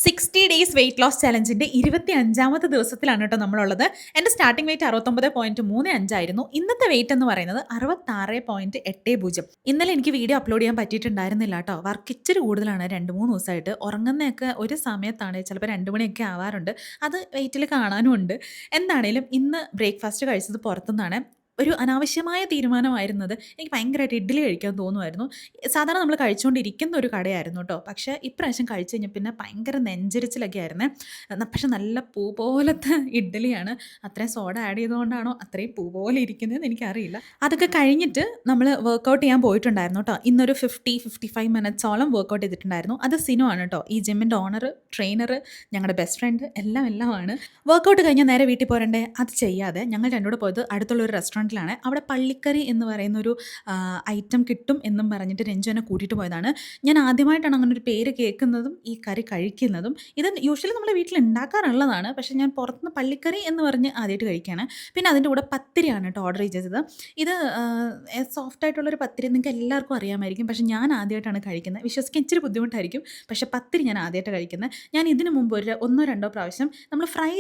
60 days weight loss ചലഞ്ചിന്റെ 25ാമത്തെ ദിവസത്തിലാണ് കേട്ടോ നമ്മളുള്ളത്. എൻ്റെ സ്റ്റാർട്ടിംഗ് വെയിറ്റ് 69.35 ആയിരുന്നു. ഇന്നത്തെ വെയിറ്റ് എന്ന് പറയുന്നത് 66.80. ഇന്നലെ എനിക്ക് വീഡിയോ അപ്ലോഡ് ചെയ്യാൻ പറ്റിയിട്ടുണ്ടായിരുന്നില്ല കേട്ടോ. വർക്ക് ഇച്ചിരി കൂടുതലാണ് 2-3 ദിവസമായിട്ട്. ഉറങ്ങുന്നതൊക്കെ ഒരു സമയത്താണ്, ചിലപ്പോൾ 2 മണിയൊക്കെ ആവാറുണ്ട്. അത് വെയിറ്റിൽ കാണാനും ഉണ്ട്. എന്താണേലും ഇന്ന് ബ്രേക്ക്ഫാസ്റ്റ് കഴിച്ചത് പുറത്തുനിന്നാണ്. ഒരു അനാവശ്യമായ തീരുമാനമായിരുന്നത്. എനിക്ക് ഭയങ്കരമായിട്ട് ഇഡ്ഡലി കഴിക്കാൻ തോന്നുമായിരുന്നു. സാധാരണ നമ്മൾ കഴിച്ചുകൊണ്ടിരിക്കുന്ന ഒരു കടയായിരുന്നു കേട്ടോ. പക്ഷേ ഇപ്രാവശ്യം കഴിച്ച് കഴിഞ്ഞാൽ പിന്നെ ഭയങ്കര നെഞ്ചരിച്ചിലൊക്കെ ആയിരുന്നേ. പക്ഷെ നല്ല പൂ പോലത്തെ ഇഡ്ഡലിയാണ്. അത്രയും സോഡ ആഡ് ചെയ്തുകൊണ്ടാണോ അത്രയും പൂ പോലെ ഇരിക്കുന്നതെന്ന് എനിക്കറിയില്ല. അതൊക്കെ കഴിഞ്ഞിട്ട് നമ്മൾ വർക്കൗട്ട് ചെയ്യാൻ പോയിട്ടുണ്ടായിരുന്നു കേട്ടോ. ഇന്നൊരു 55 മിനിറ്റ്സോളം വർക്കൗട്ട് ചെയ്തിട്ടുണ്ടായിരുന്നു. അത് സിനു ആണ് കേട്ടോ, ഈ ജിമ്മിൻ്റെ ഓണർ, ട്രെയിനർ, ഞങ്ങളുടെ ബെസ്റ്റ് ഫ്രണ്ട്, എല്ലാമാണ്. വർക്കൗട്ട് കഴിഞ്ഞാൽ നേരെ വീട്ടിൽ പോരണ്ടേ, അത് ചെയ്യാതെ ഞങ്ങൾ രണ്ടും കൂടെ പോയത് അടുത്തുള്ള ഒരു റെസ്റ്റോറൻറ്റിലാണ്. അവിടെ പള്ളിക്കറി എന്ന് പറയുന്ന ഒരു ഐറ്റം കിട്ടും എന്നും പറഞ്ഞിട്ട് രഞ്ജു എന്നെ കൂട്ടിയിട്ട് പോയതാണ്. ഞാൻ ആദ്യമായിട്ടാണ് അങ്ങനെ ഒരു പേര് കേൾക്കുന്നതും ഈ കറി കഴിക്കുന്നതും. ഇത് യൂഷ്വലി നമ്മുടെ വീട്ടിൽ ഉണ്ടാക്കാറുള്ളതാണ്. പക്ഷേ ഞാൻ പുറത്തുനിന്ന് പള്ളിക്കറി എന്ന് പറഞ്ഞ് ആദ്യമായിട്ട് കഴിക്കുകയാണ്. പിന്നെ അതിൻ്റെ കൂടെ പത്തിരിയാണ് കേട്ടോ ഓർഡർ ചെയ്തത്. ഇത് സോഫ്റ്റ് ആയിട്ടുള്ളൊരു പത്തിരി നിങ്ങൾക്ക് എല്ലാവർക്കും അറിയാമായിരിക്കും. പക്ഷേ ഞാൻ ആദ്യമായിട്ടാണ് കഴിക്കുന്നത്. വിശ്വസിക്കാൻ ഇച്ചിരി ബുദ്ധിമുട്ടായിരിക്കും. പക്ഷേ പത്തിരി ഞാൻ ആദ്യമായിട്ട് കഴിക്കുന്നത്. ഞാൻ ഇതിനു മുമ്പ് ഒരു 1-2 പ്രാവശ്യം നമ്മൾ ഫ്രൈ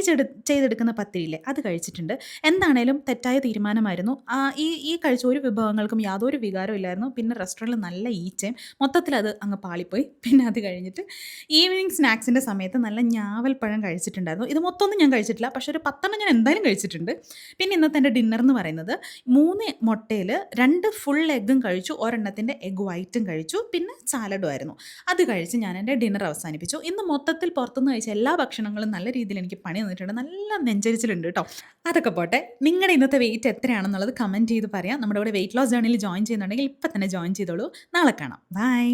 ചെയ്തെടുക്കുന്ന പത്തിരിയില്ലേ, അത് കഴിച്ചിട്ടുണ്ട്. എന്താണേലും തെറ്റായ തീരുമാനമായിരുന്നു. ഈ കഴിച്ച ഒരു വിഭവങ്ങൾക്കും യാതൊരു വികാരവും ഇല്ലായിരുന്നു. പിന്നെ റെസ്റ്റോറൻറ്റിൽ നല്ല ഈച്ചയും. മൊത്തത്തിൽ അത് അങ്ങ് പാളിപ്പോയി. പിന്നെ അത് കഴിഞ്ഞിട്ട് ഈവനിങ് സ്നാക്സിൻ്റെ സമയത്ത് നല്ല ഞാവൽപ്പഴം കഴിച്ചിട്ടുണ്ടായിരുന്നു. ഇത് മൊത്തമൊന്നും ഞാൻ കഴിച്ചിട്ടില്ല. പക്ഷേ ഒരു 10 ഞാൻ എന്തായാലും കഴിച്ചിട്ടുണ്ട്. പിന്നെ ഇന്നത്തെ എൻ്റെ ഡിന്നർ എന്ന് പറയുന്നത് 3 മുട്ടയിൽ 2 ഫുൾ എഗ്ഗും കഴിച്ചു, ഒരെണ്ണത്തിൻ്റെ എഗ് വൈറ്റും കഴിച്ചു, പിന്നെ സാലഡും ആയിരുന്നു. അത് കഴിച്ച് ഞാൻ എൻ്റെ ഡിന്നർ അവസാനിപ്പിച്ചു. ഇന്ന് മൊത്തത്തിൽ പുറത്തുനിന്ന് കഴിച്ച എല്ലാ ഭക്ഷണങ്ങളും നല്ല രീതിയിൽ എനിക്ക് പണി തന്നിട്ടുണ്ട്. നല്ല നെഞ്ചരിച്ചിലുണ്ട് കേട്ടോ. അതൊക്കെ പോട്ടെ, നിങ്ങളുടെ ഇന്നത്തെ വെയിറ്റ് എത്രയാണെന്നുള്ളത് കമൻറ്റ് ചെയ്ത് പറയാം. നമ്മുടെ ഇവിടെ വെയിറ്റ് ലോസ് ജേർണിയിൽ ജോയിൻ ചെയ്യുന്നുണ്ടെങ്കിൽ ഇപ്പം തന്നെ ജോയിൻ ചെയ്തോളൂ. നാളെ കാണാം. ബൈ.